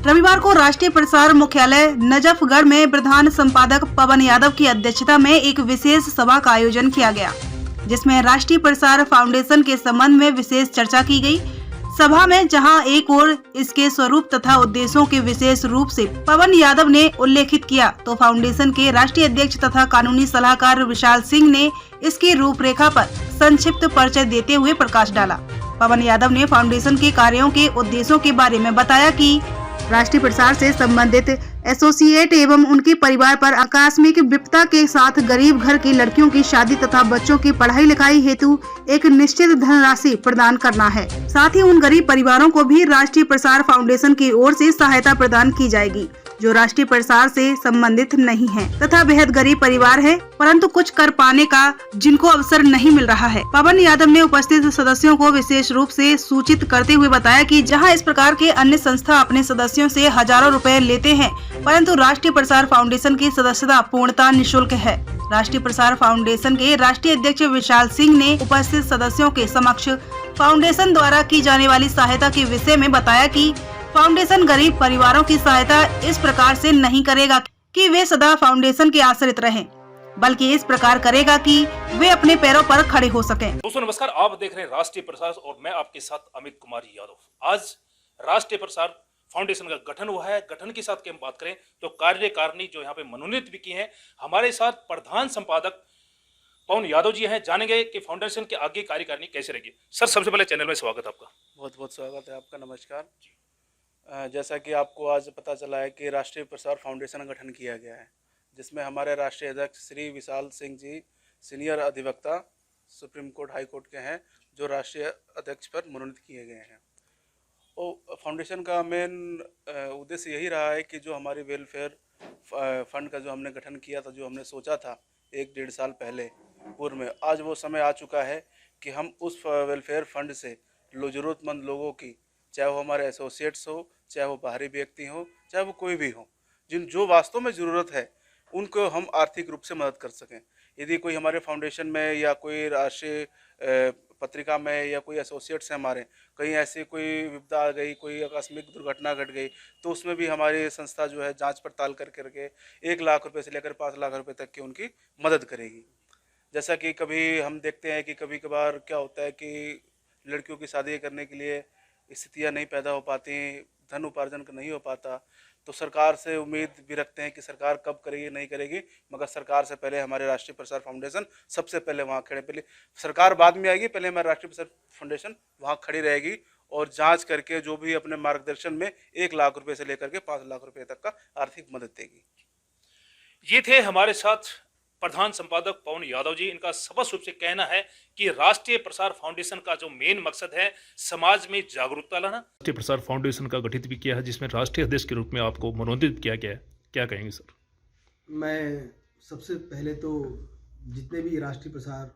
रविवार को राष्ट्रीय प्रसार मुख्यालय नजफगढ़ में प्रधान संपादक पवन यादव की अध्यक्षता में एक विशेष सभा का आयोजन किया गया, जिसमें राष्ट्रीय प्रसार फाउंडेशन के संबंध में विशेष चर्चा की गई। सभा में जहां एक ओर इसके स्वरूप तथा उद्देश्यों के विशेष रूप से पवन यादव ने उल्लेखित किया, तो फाउंडेशन के राष्ट्रीय अध्यक्ष तथा कानूनी सलाहकार विशाल सिंह ने इसकी रूपरेखा पर संक्षिप्त परिचय देते हुए प्रकाश डाला। पवन यादव ने फाउंडेशन के कार्यों के उद्देश्यों के बारे में बताया कि राष्ट्रीय प्रसार से संबंधित एसोसिएट एवं उनके परिवार पर आकस्मिक विपदा के साथ गरीब घर की लड़कियों की शादी तथा बच्चों की पढ़ाई लिखाई हेतु एक निश्चित धनराशि प्रदान करना है। साथ ही उन गरीब परिवारों को भी राष्ट्रीय प्रसार फाउंडेशन की ओर से सहायता प्रदान की जाएगी जो राष्ट्रीय प्रसार से संबंधित नहीं है तथा बेहद गरीब परिवार है, परंतु कुछ कर पाने का जिनको अवसर नहीं मिल रहा है। पवन यादव ने उपस्थित सदस्यों को विशेष रूप से सूचित करते हुए बताया कि जहां इस प्रकार के अन्य संस्था अपने सदस्यों से हजारों रुपए लेते हैं, परंतु राष्ट्रीय प्रसार फाउंडेशन की सदस्यता पूर्णतः निःशुल्क है। राष्ट्रीय प्रसार फाउंडेशन के राष्ट्रीय अध्यक्ष विशाल सिंह ने उपस्थित सदस्यों के समक्ष फाउंडेशन द्वारा की जाने वाली सहायता के विषय में बताया कि फाउंडेशन गरीब परिवारों की सहायता इस प्रकार से नहीं करेगा कि वे सदा फाउंडेशन के आश्रित रहें, बल्कि इस प्रकार करेगा कि वे अपने पैरों पर खड़े हो सकें। दोस्तों नमस्कार, आप देख रहे हैं राष्ट्रीय प्रसार और मैं आपके साथ अमित कुमार यादव। आज राष्ट्रीय प्रसार फाउंडेशन का गठन हुआ है। गठन के साथ की हम बात करें तो कार्यकारिणी जो यहाँ पे मनोनीत भी की है, हमारे साथ प्रधान संपादक पवन यादव जी हैं। जानेंगे कि फाउंडेशन के आगे कार्यकारिणी कैसे रहेगी। सर, सबसे पहले चैनल में स्वागत आपका। बहुत बहुत स्वागत है आपका। नमस्कार। जैसा कि आपको आज पता चला है कि राष्ट्रीय प्रसार फाउंडेशन का गठन किया गया है, जिसमें हमारे राष्ट्रीय अध्यक्ष श्री विशाल सिंह जी सीनियर अधिवक्ता सुप्रीम कोर्ट हाई कोर्ट के हैं, जो राष्ट्रीय अध्यक्ष पर मनोनीत किए गए हैं। और फाउंडेशन का मेन उद्देश्य यही रहा है कि जो हमारी वेलफेयर फंड का जो हमने गठन किया था, जो हमने सोचा था 1-1.5 साल पहले पूर्व में, आज वो समय आ चुका है कि हम उस वेलफेयर फंड से ज़रूरतमंद लोगों की, चाहे वो हमारे एसोसिएट्स हो, चाहे वो बाहरी व्यक्ति हो, चाहे वो कोई भी हो, जो वास्तव में ज़रूरत है उनको हम आर्थिक रूप से मदद कर सकें। यदि कोई हमारे फाउंडेशन में या कोई राष्ट्रीय पत्रिका में या कोई एसोसिएट्स हैं हमारे, कहीं ऐसी कोई विपदा आ गई, कोई आकस्मिक दुर्घटना घट गई, तो उसमें भी हमारी संस्था जो है जांच पड़ताल करके 1 लाख रुपए से लेकर 5 लाख रुपए तक की उनकी मदद करेगी। जैसा कि कभी हम देखते हैं कि कभी कभार क्या होता है कि लड़कियों की शादी करने के लिए स्थितियाँ नहीं पैदा हो पाती, धन उपार्जन नहीं हो पाता, तो सरकार से उम्मीद भी रखते हैं कि सरकार कब करेगी नहीं करेगी, मगर सरकार से पहले हमारे राष्ट्रीय प्रसार फाउंडेशन सबसे पहले वहाँ खड़े, पहले सरकार बाद में आएगी, पहले हमारा राष्ट्रीय प्रसार फाउंडेशन वहाँ खड़ी रहेगी और जांच करके जो भी अपने मार्गदर्शन में 1 लाख रुपए से लेकर के 5 लाख रुपए तक का आर्थिक मदद देगी। ये थे हमारे साथ प्रधान संपादक पवन यादव जी। इनका स्पष्ट रूप से कहना है कि राष्ट्रीय प्रसार फाउंडेशन का जो मेन मकसद है समाज में जागरूकता लाना। राष्ट्रीय प्रसार फाउंडेशन का गठित भी किया है, जिसमें राष्ट्रीय अध्यक्ष के रूप में आपको मनोनीत किया गया है, क्या कहेंगे सर? मैं सबसे पहले तो जितने भी राष्ट्रीय प्रसार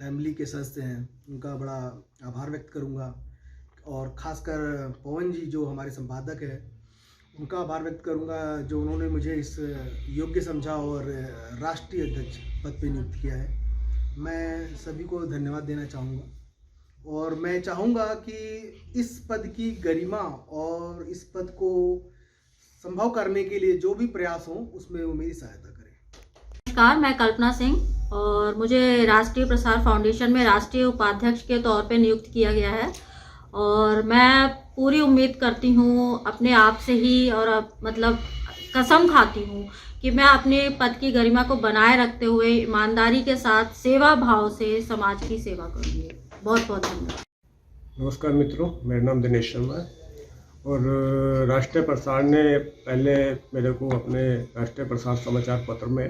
फैमिली के सदस्य हैं उनका बड़ा आभार व्यक्त करूंगा, और ख़ासकर पवन जी जो हमारे संपादक हैं उनका आभार व्यक्त करूंगा, जो उन्होंने मुझे इस योग्य समझा और राष्ट्रीय अध्यक्ष पद पे नियुक्त किया है। मैं सभी को धन्यवाद देना चाहूँगा और मैं चाहूँगा कि इस पद की गरिमा और इस पद को संभव करने के लिए जो भी प्रयास हो उसमें वो मेरी सहायता करें। नमस्कार, मैं कल्पना सिंह और मुझे राष्ट्रीय प्रसार फाउंडेशन में राष्ट्रीय उपाध्यक्ष के तौर पे नियुक्त किया गया है, और मैं पूरी उम्मीद करती हूँ अपने आप से ही, और मतलब कसम खाती हूँ कि मैं अपने पद की गरिमा को बनाए रखते हुए ईमानदारी के साथ सेवा भाव से समाज की सेवा करूँगी। बहुत बहुत धन्यवाद। नमस्कार मित्रों, मेरा नाम दिनेश शर्मा है और राष्ट्रीय प्रसार ने पहले मेरे को अपने राष्ट्रीय प्रसार समाचार पत्र में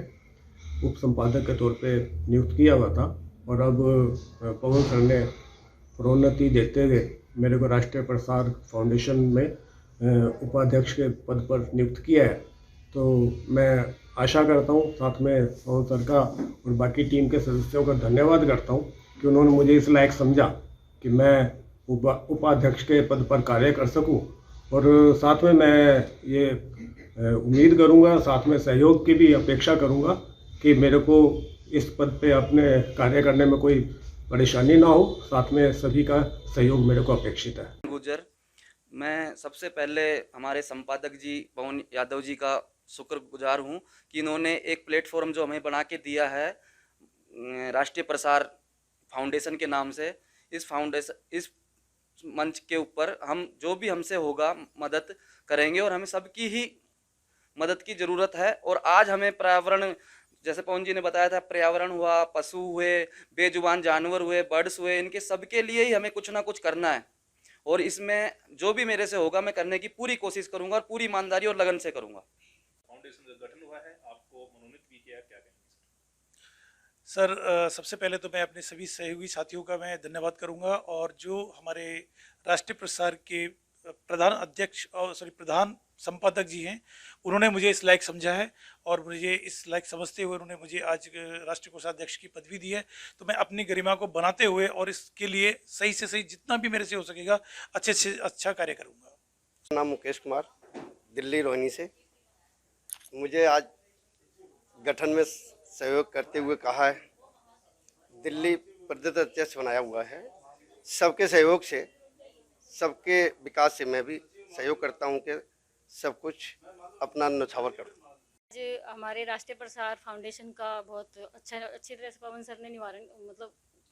उप संपादक के तौर पे नियुक्त किया हुआ था, और अब पवन सर ने प्रोन्नति देते हुए मेरे को राष्ट्रीय प्रसार फाउंडेशन में उपाध्यक्ष के पद पर नियुक्त किया है। तो मैं आशा करता हूँ, साथ में पवन सर का और बाकी टीम के सदस्यों का धन्यवाद करता हूँ कि उन्होंने मुझे इस लायक समझा कि मैं उपाध्यक्ष के पद पर कार्य कर सकूँ, और साथ में मैं ये उम्मीद करूँगा, साथ में सहयोग की भी अपेक्षा करूँगा कि मेरे को इस पद पे अपने कार्य करने में कोई परेशानी ना हो, साथ में सभी का सहयोग मेरे को अपेक्षित है। गुजर, मैं सबसे पहले हमारे संपादक जी पवन यादव जी का शुक्रगुजार हूँ कि इन्होंने एक प्लेटफॉर्म जो हमें बना के दिया है राष्ट्रीय प्रसार फाउंडेशन के नाम से। इस मंच के ऊपर हम जो भी हमसे होगा मदद करेंगे और हमें सबकी ही मदद की ज़रूरत है। और आज हमें पर्यावरण, जैसे पवन जी ने बताया था, पर्यावरण हुआ, पशु हुए, बेजुबान जानवर हुए, बर्ड्स हुए, इनके सबके लिए ही हमें कुछ ना कुछ करना है। और इसमें जो भी मेरे से होगा मैं करने की पूरी कोशिश करूंगा और पूरी ईमानदारी और लगन से करूंगा। फाउंडेशन का गठन हुआ है, आपको मनोनीत भी किया, क्या कहेंगे सर? सबसे पहले तो मैं अपने सभी सहयोगी साथियों का मैं धन्यवाद करूंगा, और जो हमारे राष्ट्रीय प्रसार के प्रधान संपादक जी हैं, उन्होंने मुझे इस लायक समझा है और मुझे इस लायक समझते हुए उन्होंने मुझे आज राष्ट्रीय कोषाध्यक्ष की पदवी दी है। तो मैं अपनी गरिमा को बनाते हुए और इसके लिए सही से सही जितना भी मेरे से हो सकेगा अच्छे से अच्छा कार्य करूंगा। मेरा नाम मुकेश कुमार, दिल्ली रोहिणी से। मुझे आज गठन में सहयोग करते हुए कहा है, दिल्ली प्रदेश अध्यक्ष बनाया हुआ है। सबके सहयोग से, सबके विकास से मैं भी सहयोग करता हूं कि सब कुछ अपना न्यौछावर करूं। आज हमारे राष्ट्रीय प्रसार फाउंडेशन का बहुत अच्छी तरह से पवन सर ने निवारण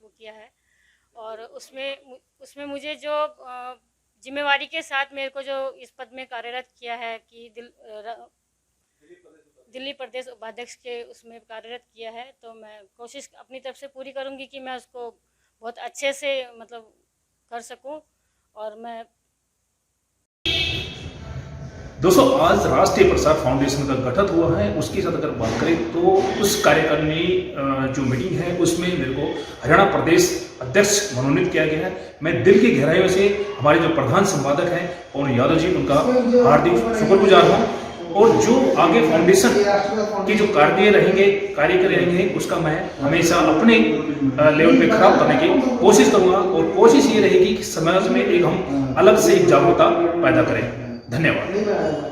वो किया है, और उसमें मुझे जो जिम्मेवारी के साथ मेरे को जो इस पद में कार्यरत किया है कि दिल्ली प्रदेश उपाध्यक्ष के उसमें कार्यरत किया है, तो मैं कोशिश अपनी तरफ से पूरी करूंगी कि मैं उसको बहुत अच्छे से कर सकूं। और मैं दोस्तों, आज राष्ट्रीय प्रसार फाउंडेशन का गठन हुआ है, उसके साथ अगर बात करें तो उस कार्यकारिणी जो मीटिंग है उसमें मेरे को हरियाणा प्रदेश अध्यक्ष मनोनीत किया गया है। मैं दिल की गहराइयों से हमारे जो प्रधान संपादक हैं पवन यादव जी, उनका हार्दिक शुक्रगुजार हूँ। और जो आगे फाउंडेशन के जो कार्य रहेंगे उसका मैं हमेशा अपने लेवल पे खराब करने की कोशिश करूँगा, और कोशिश ये रहेगी कि समाज में एक हम अलग से एक जागरूकता पैदा करें। धन्यवाद।